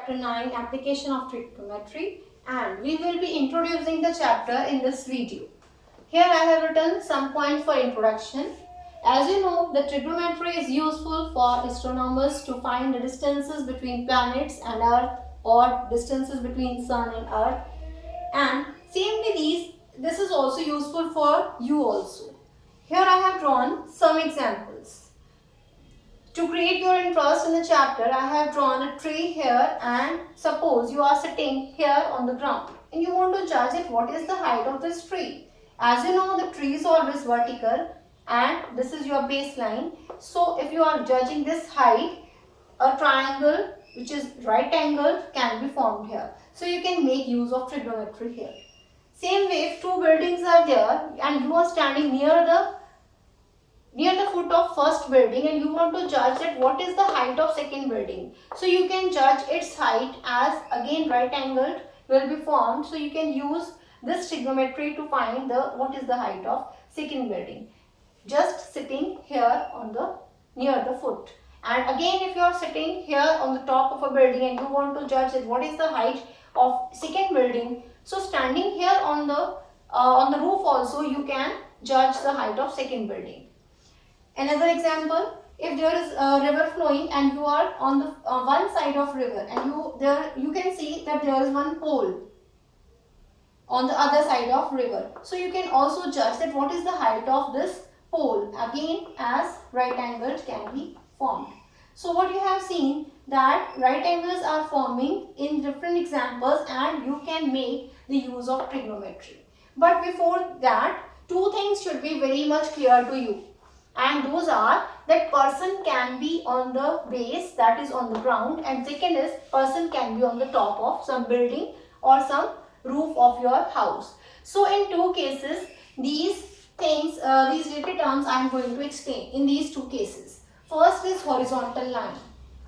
chapter 9, application of trigonometry, and we will be introducing the chapter in this video. Here I have written some points for introduction. As you know, the trigonometry is useful for astronomers to find the distances between planets and Earth or distances between Sun and Earth. And same this is also useful for you also. Here I have drawn some examples. To create your interest in the chapter, I have drawn a tree here, and suppose you are sitting here on the ground and you want to judge it what is the height of this tree. As you know, the tree is always vertical and this is your baseline. So if you are judging this height, a triangle which is right angled can be formed here. So you can make use of trigonometry here. Same way, if two buildings are there and you are standing near the foot of first building and you want to judge that what is the height of second building. So you can judge its height as again right angled will be formed. So you can use this trigonometry to find what is the height of second building. Just sitting here on near the foot. And again, if you are sitting here on the top of a building and you want to judge that what is the height of second building. So standing here on the roof also you can judge the height of second building. Another example, if there is a river flowing and you are on the one side of river and you can see that there is one pole on the other side of river. So you can also judge that what is the height of this pole, again as right angles can be formed. So what you have seen that right angles are forming in different examples and you can make the use of trigonometry. But before that, two things should be very much clear to you. And those are that person can be on the base, that is on the ground, and second is person can be on the top of some building or some roof of your house. So in two cases, these related terms I am going to explain in these two cases. First is horizontal line.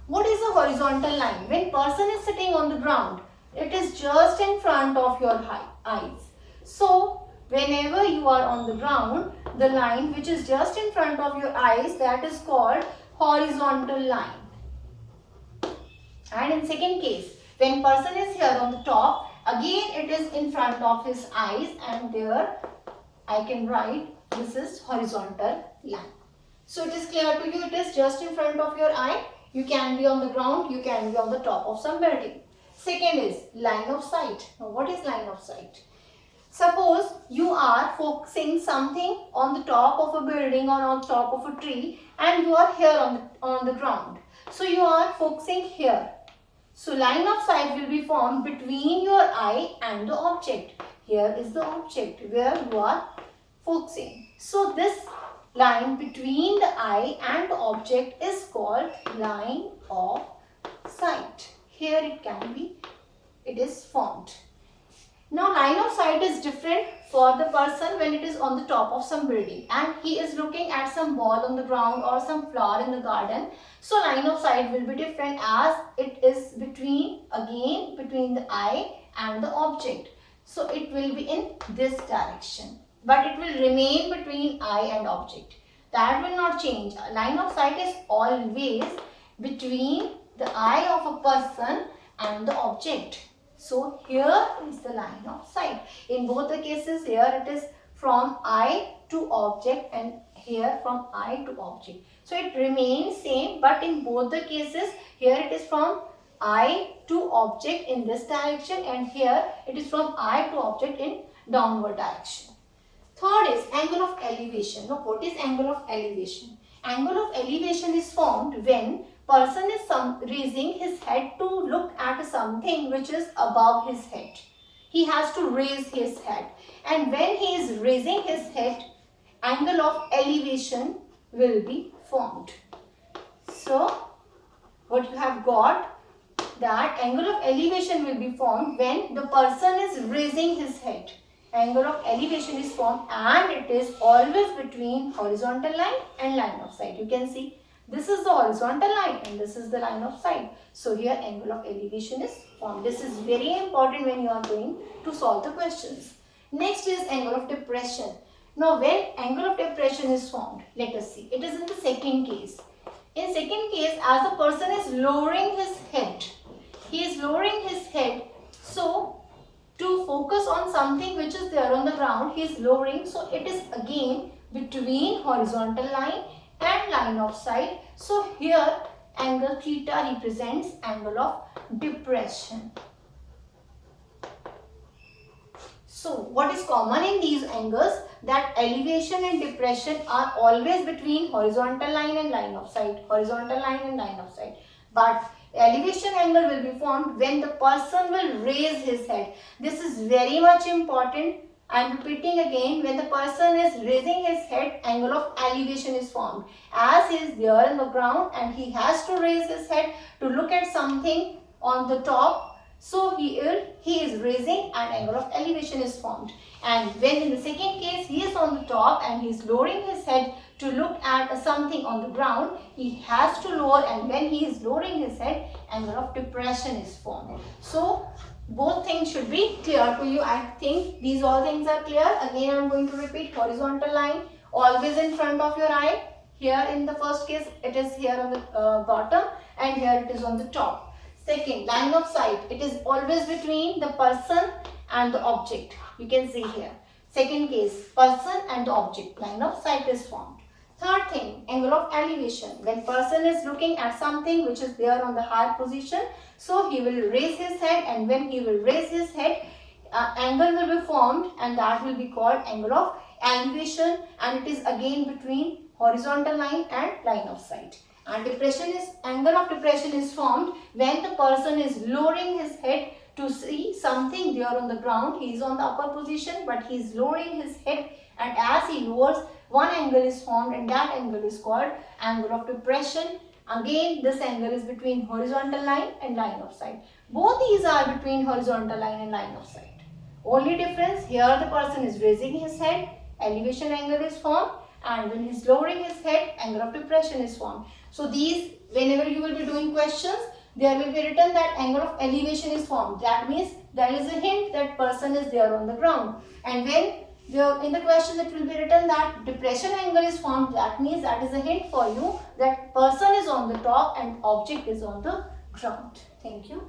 What is a horizontal line? When person is sitting on the ground, it is just in front of your eyes. So whenever you are on the ground, the line which is just in front of your eyes, that is called horizontal line. And in second case, when person is here on the top, again it is in front of his eyes and there I can write this is horizontal line. So it is clear to you, it is just in front of your eye. You can be on the ground, you can be on the top of some building. Second is line of sight. Now what is line of sight? Suppose you are focusing something on the top of a building or on top of a tree and you are here on the ground. So you are focusing here. So line of sight will be formed between your eye and the object. Here is the object where you are focusing. So this line between the eye and the object is called line of sight. Here it is formed. Now line of sight is different for the person when it is on the top of some building and he is looking at some ball on the ground or some flower in the garden. So line of sight will be different as it is between the eye and the object. So it will be in this direction, but it will remain between eye and object. That will not change. Line of sight is always between the eye of a person and the object. So here is the line of sight. In both the cases, here it is from eye to object and here from eye to object. So it remains same, but in both the cases, here it is from eye to object in this direction and here it is from eye to object in downward direction. Third is angle of elevation. Now what is angle of elevation? Angle of elevation is formed when person is raising his head to look at something which is above his head. He has to raise his head, and when he is raising his head, angle of elevation will be formed. So what you have got, that angle of elevation will be formed when the person is raising his head. Angle of elevation is formed and it is always between horizontal line and line of sight. You can see this is the horizontal line and this is the line of sight. So here angle of elevation is formed. This is very important when you are going to solve the questions. Next is angle of depression. Now when angle of depression is formed, let us see. It is in the second case. In second case, as the person is lowering his head, he is lowering his head. So to focus on something which is there on the ground, he is lowering. So it is again between horizontal line and line of sight. So here angle theta represents angle of depression. So what is common in these angles, that elevation and depression are always between horizontal line and line of sight. Horizontal line and line of sight. But elevation angle will be formed when the person will raise his head. This is very much important. I am repeating again, when the person is raising his head, angle of elevation is formed. As he is there in the ground and he has to raise his head to look at something on the top, so he is raising and angle of elevation is formed. And when in the second case he is on the top and he is lowering his head to look at something on the ground, he has to lower, and when he is lowering his head, angle of depression is formed. So both things should be clear to you. I think these all things are clear. Again I am going to repeat, horizontal line always in front of your eye. Here in the first case it is here on the bottom, and here it is on the top. Second, line of sight, it is always between the person and the object. You can see here. Second case, person and the object, line of sight is formed. Third thing, angle of elevation. When person is looking at something which is there on the higher position, so he will raise his head, and when he will raise his head, angle will be formed, and that will be called angle of elevation, and it is again between horizontal line and line of sight. And angle of depression is formed when the person is lowering his head to see something there on the ground. He is on the upper position, but he is lowering his head, and as he lowers, one angle is formed, and that angle is called angle of depression. Again, this angle is between horizontal line and line of sight. Both these are between horizontal line and line of sight. Only difference, here the person is raising his head, elevation angle is formed, and when he is lowering his head, angle of depression is formed. So these, whenever you will be doing questions, there will be written that angle of elevation is formed. That means there is a hint that person is there on the ground. And when in the question it will be written that depression angle is formed, that means that is a hint for you that person is on the top and object is on the ground. Thank you.